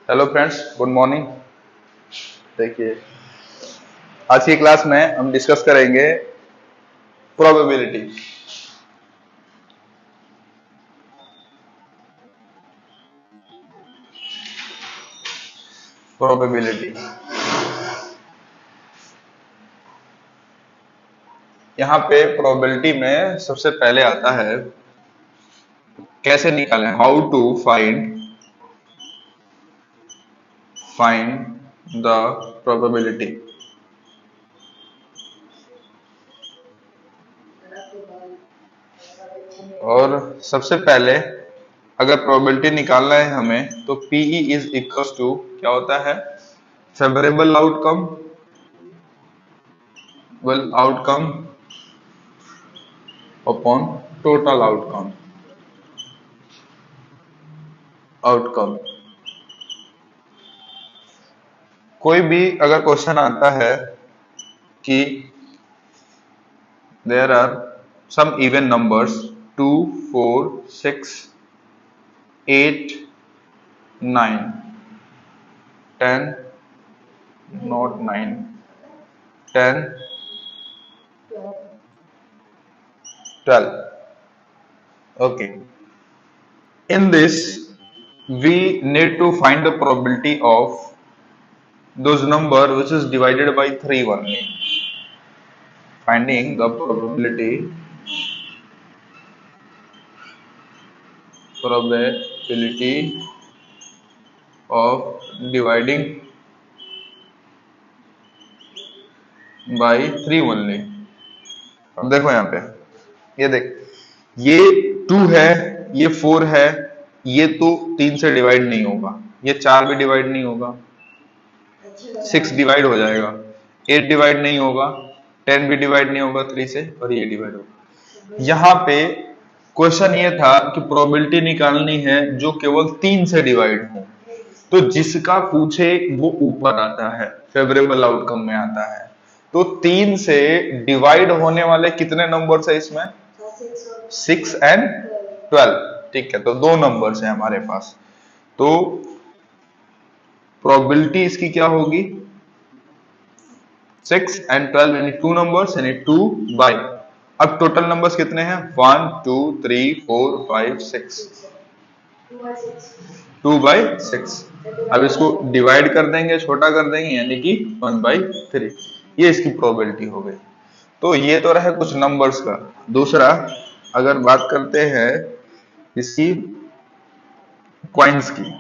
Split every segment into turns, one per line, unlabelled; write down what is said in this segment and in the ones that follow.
Hello friends, good morning. देखिए, आज की क्लास में हम डिस्कस करेंगे प्रोबेबिलिटी। प्रोबेबिलिटी यहाँ पे प्रोबेबिलिटी में सबसे पहले आता है कैसे निकालें, how to find the probability. और सबसे पहले अगर प्रोबेबिलिटी निकालना है हमें तो पीई इज इक्वल टू क्या होता है, favourable outcome upon total outcome. कोई भी अगर क्वेश्चन आता है कि there are some even numbers 2, 4, 6, 8, 9, 10, not 9, 10, 12. Okay. In this, we need to find the probability of those number which is divided by 3 only. Finding the probability of dividing by 3 only. अब देखो यहाँ पे, ये देख, ये 2 है, ये 4 है, ये तो 3 से डिवाइड नहीं होगा, ये 4 भी डिवाइड नहीं होगा, 6 डिवाइड हो जाएगा, 8 डिवाइड नहीं होगा, 10 भी डिवाइड नहीं होगा 3 से, और ये डिवाइड होगा। यहाँ पे क्वेश्चन ये था कि प्रोबेबिलिटी निकालनी है जो केवल 3 से डिवाइड हो, तो जिसका पूछे वो ऊपर आता है, फेवरेबल आउटकम में आता है। तो 3 से डिवाइड होने वाले कितने नंबर्स है इसमें, 6 एंड 12। ठीक है, तो 2 नंबर्स है हमारे पास, तो प्रोबेबिलिटी इसकी क्या होगी, 6 एंड 12 यानी 2 नंबर्स, यानी 2 बाई, अब टोटल नंबर्स कितने हैं, 1, 2, 3, 4, 5, 6, 2 बाई 6। अब इसको डिवाइड कर देंगे, छोटा कर देंगे, यानी कि 1/3। ये इसकी प्रोबेबिलिटी हो गई। तो ये तो रहे कुछ नंबर्स का। दूसरा, अगर बात करते हैं इसकी कॉइन्स की,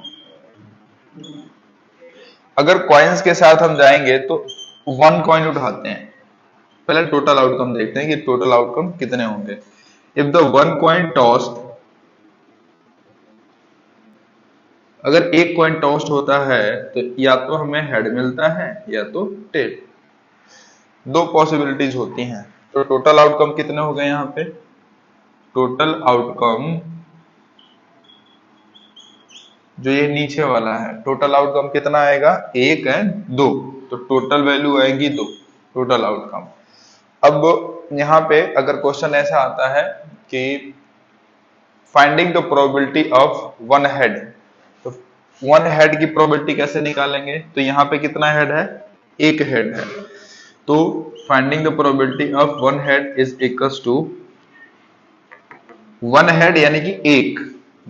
अगर कॉइन्स के साथ हम जाएंगे तो 1 कॉइन उठाते हैं, पहले टोटल आउटकम देखते हैं कि टोटल आउटकम कितने होंगे। इफ द 1 कॉइन टॉस्ड, अगर एक कॉइन टॉस्ट होता है तो या तो हमें हेड मिलता है या तो टेल, 2 पॉसिबिलिटीज होती हैं। तो टोटल आउटकम कितने हो गए यहाँ पे, टोटल आउटकम जो ये नीचे वाला है, टोटल आउटकम कितना आएगा, 1 एंड 2, तो टोटल वैल्यू आएगी 2, टोटल आउटकम। अब यहाँ पे अगर क्वेश्चन ऐसा आता है कि finding the probability of 1 head, तो 1 हेड की प्रोबेबिलिटी कैसे निकालेंगे, तो यहाँ पे कितना हेड है, 1 हेड है, तो finding the probability of 1 head is equals to 1 head यानी कि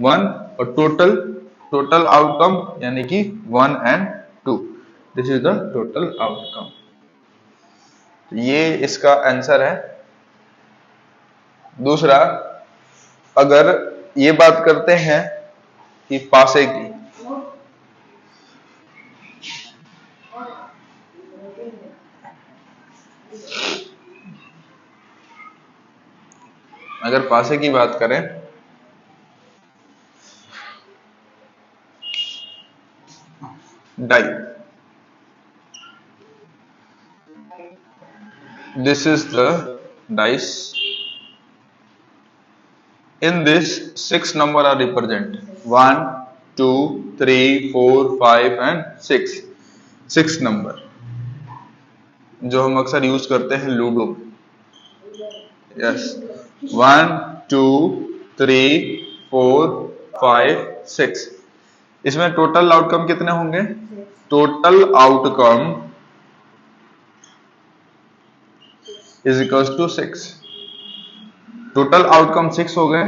1 और टोटल आउटकम यानी कि 1 and 2, this is the total outcome. ये इसका आंसर है। दूसरा, अगर ये बात करते हैं कि पासे की, अगर पासे की बात करें, die, this is the dice. In this 6 number are represent, 1, 2, 3, 4, 5 and 6, 6 number जो हम अक्सर यूज करते हैं लूडो। यस, 1, 2, 3, 4, 5, 6, इसमें टोटल आउटकम कितने होंगे? Total outcome is equal to 6। Total outcome 6 हो गए।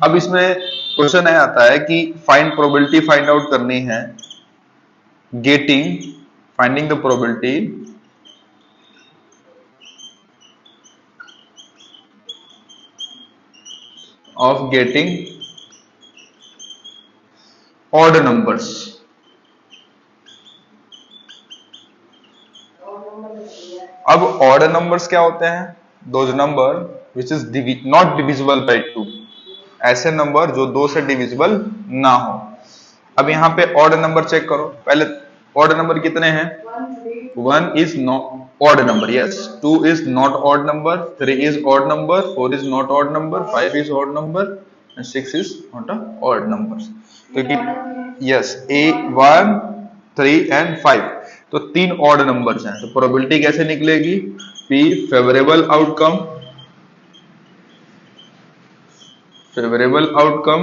अब इसमें क्वेश्चन यह आता है कि फाइंड प्रोबेबिलिटी फाइंड आउट करनी है, getting finding the probability of getting odd numbers. अब ऑड नंबर्स क्या होते हैं? Those number which is not divisible by 2, ऐसे नंबर जो 2 से डिविजिबल ना हो। अब यहाँ पे ऑड नंबर चेक करो। पहले ऑड नंबर कितने हैं? 1 is not odd number, yes. 2 is not odd number, 3 is odd number, 4 is not odd number, 5 is odd number and 6 is not a odd number. क्योंकि यस, ए 1 3 एंड 5 तो 3 odd numbers हैं। तो probability कैसे निकलेगी? P favourable outcome, favourable outcome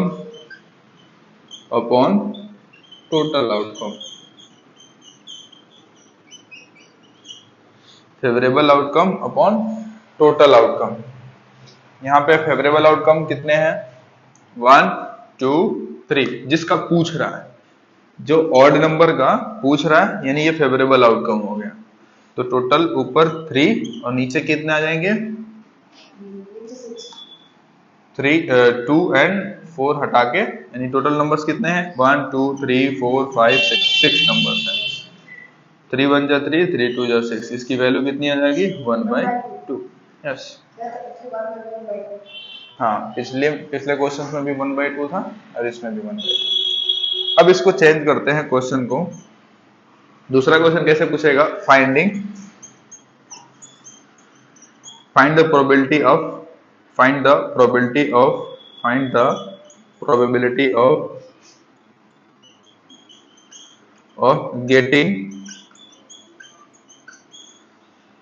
upon total outcome, favourable outcome upon total outcome. यहाँ पे favourable outcome कितने हैं? 1 2 3, जिसका पूछ रहा है, जो ऑड नंबर का पूछ रहा है, यानी ये फेवरेबल आउटकम हो गया। तो टोटल ऊपर 3 और नीचे कितने आ जाएंगे? 2 एंड 4 हटा के, यानी टोटल नंबर्स कितने हैं? 1 2 3 4 5 6 नंबर्स हैं। 3 1 जा 3, 3 2 जा 6, इसकी वैल्यू कितनी आ जाएगी? 1/2। यस, हाँ, पिछले क्वेश्चन में भी 1/2 था और इसमें भी 1/2। अब इसको चेंज करते हैं क्वेश्चन को। दूसरा क्वेश्चन कैसे पूछेगा? Find the probability of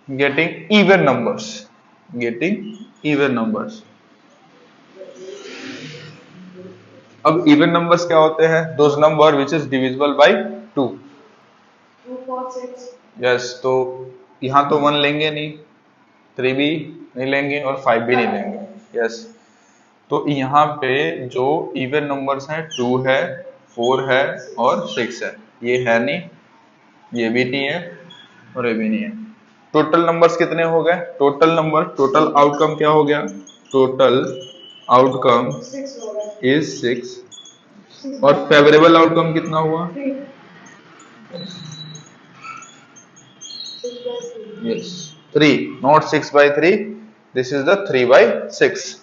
getting even numbers। अब इवन नंबर्स क्या होते हैं? Those number which is divisible by 2। Yes, तो यहाँ तो 1 लेंगे नहीं, 3 भी नहीं लेंगे और 5 भी नहीं लेंगे। यस, तो यहाँ पे जो इवन नंबर्स हैं 2 है, 4 है और 6 है। ये है नहीं, ये भी नहीं है और ये भी नहीं है। टोटल नंबर्स कितने हो गए? टोटल आउटकम क्या हो गया? टोटल आउटकम इज 6 और फेवरेबल आउटकम कितना हुआ? Yes, 3, not 6/3, this is the 3/6।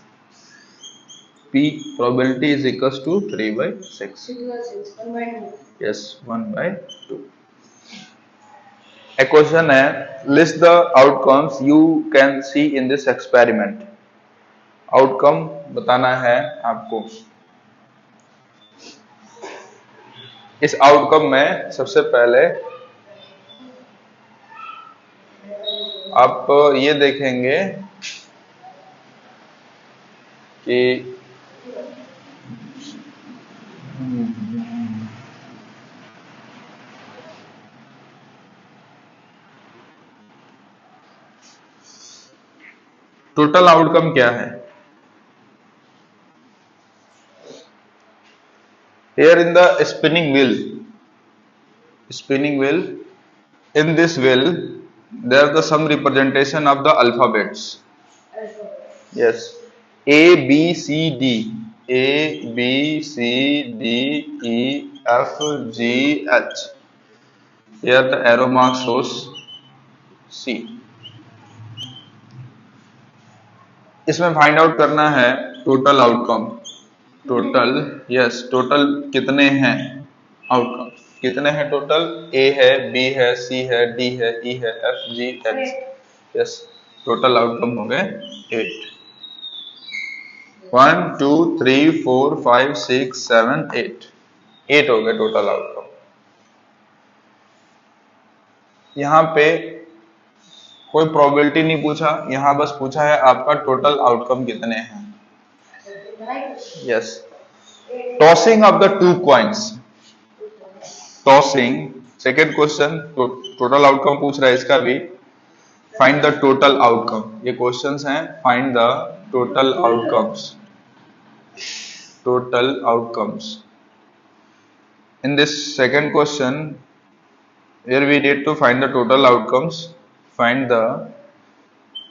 P probability is equals to 3/6। Yes, 1/2। A question है, list the outcomes you can see in this experiment। Outcome बताना है आपको। इस आउटकम में सबसे पहले आप ये देखेंगे कि टोटल आउटकम क्या है। Here in the spinning wheel, in this wheel there are some representation of the alphabets। Yes, A B C D, E F G H। Here the arrow mark shows C। इसमें find out करना है total outcome. Total कितने हैं? Outcome कितने हैं total? A है, B है, C है, D है, E है, F G H। Yes, total outcome हो गए 8। 1 2 3 4 5 6 7 8 हो गए टोटल आउटकम। यहाँ पे कोई प्रोबेबिलिटी नहीं पूछा, यहाँ बस पूछा है आपका टोटल आउटकम कितने हैं। Yes, tossing of the 2 coins. Tossing, second question total outcome पूछ रहा है इसका भी, फाइंड द टोटल आउटकम। ये क्वेश्चंस हैं, find the total outcomes, total outcomes. In this second question, here we need to find the total outcomes. Find the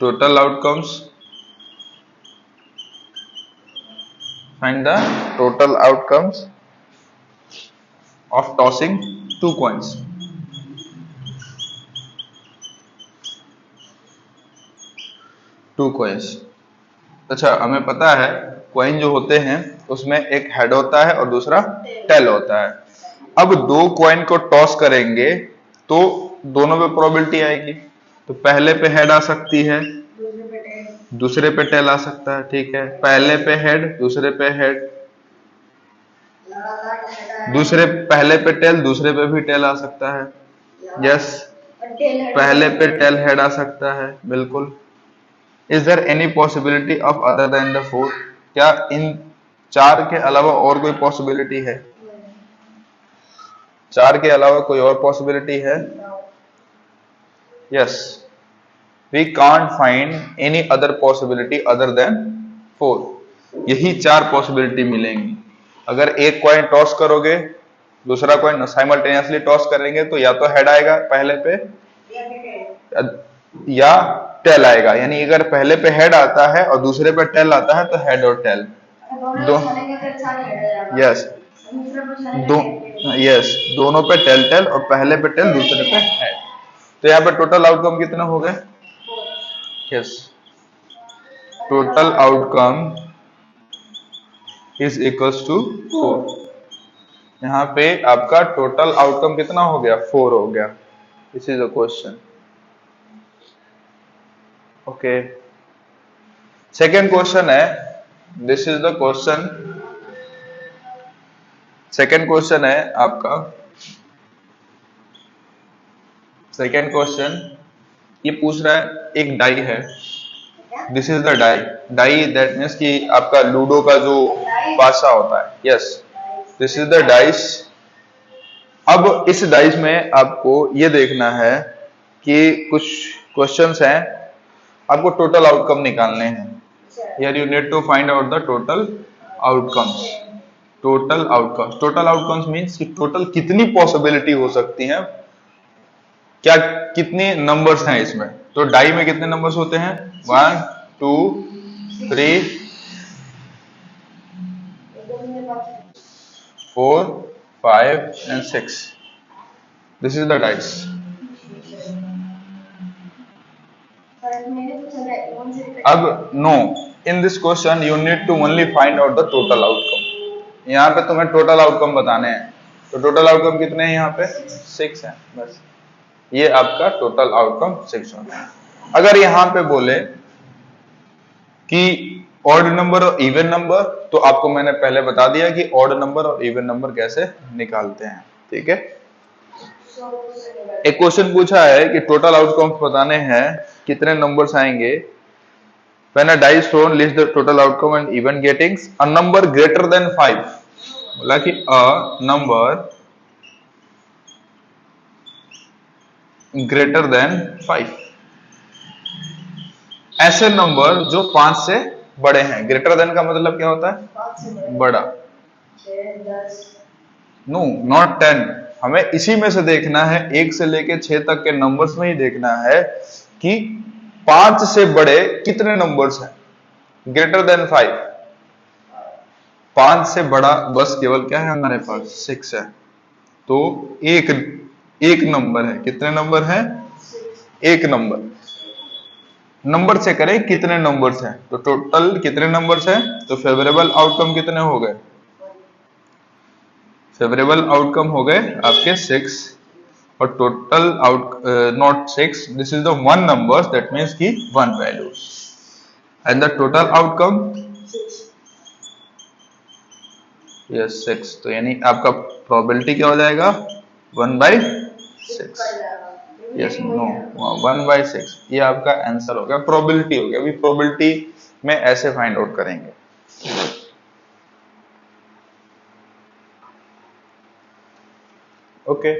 total outcomes. Find the total outcomes of tossing two coins. Two coins. अच्छा, हमें पता है coin जो होते हैं उसमें एक head होता है और दूसरा टेल होता है। अब दो कॉइन को टॉस करेंगे तो दोनों पे प्रोबेबिलिटी आएगी, तो पहले पे हेड आ सकती है, दूसरे पे टेल आ सकता है, ठीक है। पहले पे हेड, दूसरे पे हेड, दूसरे पहले पे टेल, दूसरे पे भी टेल आ सकता है, यस। पहले पे टेल हेड आ सकता है, बिल्कुल। Is there any possibility of other than the four? क्या इन चार के अलावा और कोई पॉसिबिलिटी है? चार के अलावा कोई और पॉसिबिलिटी है? Yes, we can't find any other possibility other than four. यही चार पॉसिबिलिटी मिलेंगी। अगर एक कॉइन टॉस करोगे, दूसरा कॉइन साइमल्टेनियसली टॉस करेंगे तो या तो हेड आएगा पहले पे या टेल आएगा। यानी अगर पहले पे हेड आता है और दूसरे पे टेल आता है तो हेड और टेल दो, यस दोनों पे टेल टेल और पहले पे टेल दूसरे पे हेड। तो यहाँ पे टोटल आउटकम कितने हो गए? Yes, total outcome is equals to 4। यहाँ पे आपका टोटल आउटकम कितना हो गया? 4 हो गया। This is a question. Okay, second question है, this is the question. Second question है आपका, सेकेंड क्वेश्चन ये पूछ रहा है, एक डाई है, this is the die. Die that means कि आपका लूडो का जो पासा होता है, yes, this is the dice. अब इस डाइस में आपको ये देखना है कि कुछ क्वेश्चंस हैं, आपको टोटल आउटकम निकालने हैं। Here you need to find out the total outcomes. Total outcomes, total outcomes means कि टोटल कितनी पॉसिबिलिटी हो सकती है, क्या कितने नंबर्स हैं इसमें। तो डाई में कितने नंबर्स होते हैं? 1 2 3 4 5 and 6. This is the dice. अब no, in this question you need to only find out the total outcome. यहाँ पे तुम्हें टोटल आउटकम बताने हैं। तो टोटल आउटकम कितने हैं यहाँ पे? 6 है, बस। ये आपका टोटल आउटकम 6 होता है। अगर यहाँ पे बोले कि ऑड नंबर और इवन नंबर, तो आपको मैंने पहले बता दिया कि ऑड नंबर और इवन नंबर कैसे निकालते हैं, ठीक है। एक क्वेश्चन पूछा है कि टोटल आउटकम्स बताने हैं, कितने नंबर्स आएंगे। When a die is thrown, list the total outcome and even gettings. A number greater than 5, बोला कि a number greater than 5, ऐसे नंबर जो 5 से बड़े हैं। ग्रेटर देन का मतलब क्या होता है? बड़ा। No, not 10। हमें इसी में से देखना है, 1 से लेके 6 तक के नंबर्स में ही देखना है कि 5 से बड़े कितने नंबर्स हैं। ग्रेटर देन 5, 5 से बड़ा बस केवल क्या है हमारे पास? 6 है। तो एक नंबर है। कितने नंबर है? एक नंबर। नंबर से करें कितने नंबर्स हैं, तो टोटल कितने नंबर्स हैं, तो फेवरेबल आउटकम कितने हो गए? फेवरेबल आउटकम हो गए आपके 6, और total out not 6, this is the 1 number, that means की 1 value, and the total outcome yes 6। तो यानी आपका प्रोबेबिलिटी क्या हो जाएगा? 1/6। Yes, no, 1/6। ये आपका आंसर हो गया, प्रोबेबिलिटी हो गया। अभी प्रोबेबिलिटी में ऐसे फाइंड आउट करेंगे। ओके।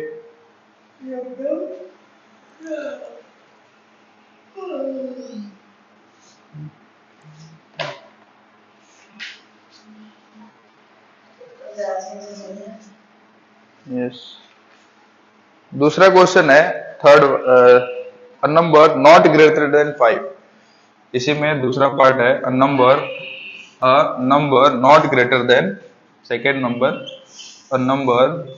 यस, दूसरा क्वेश्चन है third, a number not greater than 5। इसी में दूसरा पार्ट है अ number not greater then, second number a number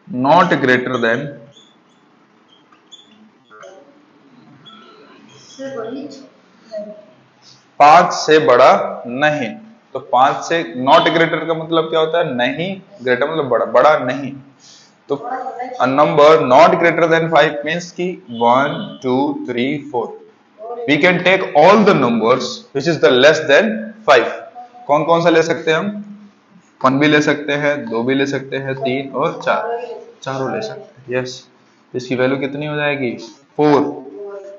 not greater than 5 से बड़ा नहीं। तो 5 से नॉट ग्रेटर का मतलब क्या होता है? नहीं, ग्रेटर मतलब बड़ा, बड़ा नहीं। तो a number not greater than 5 means कि 1 2 3 4 we can take all the numbers which is the less than 5। कौन कौन सा ले सकते हैं हम? 1 भी ले सकते हैं, 2 भी ले सकते हैं, 3 और 4, चारों ले सकते हैं। यस, इसकी वैल्यू कितनी हो जाएगी? 4।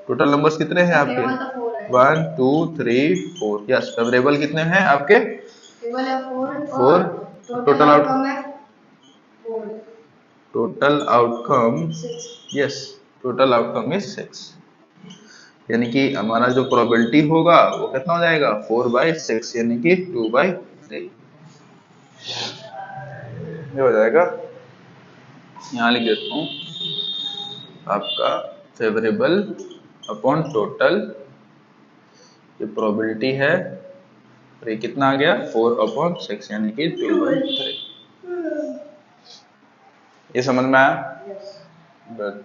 टोटल नंबर्स कितने हैं आपके? 1 2 3 4। यस, फेवरेबल कितने हैं आपके? 4। Total outcome, yes, total outcome is 6। यानी कि हमारा जो प्रोबेबिलिटी होगा वो कितना हो जाएगा? 4/6, यानी कि 2/3 ये हो जाएगा। यहाँ लिख देता हूँ आपका फेवरेबल अपॉन टोटल, ये प्रोबेबिलिटी है, और ये कितना आ गया? 4/6 यानी कि 2/3। ये समझ में आया? गुड।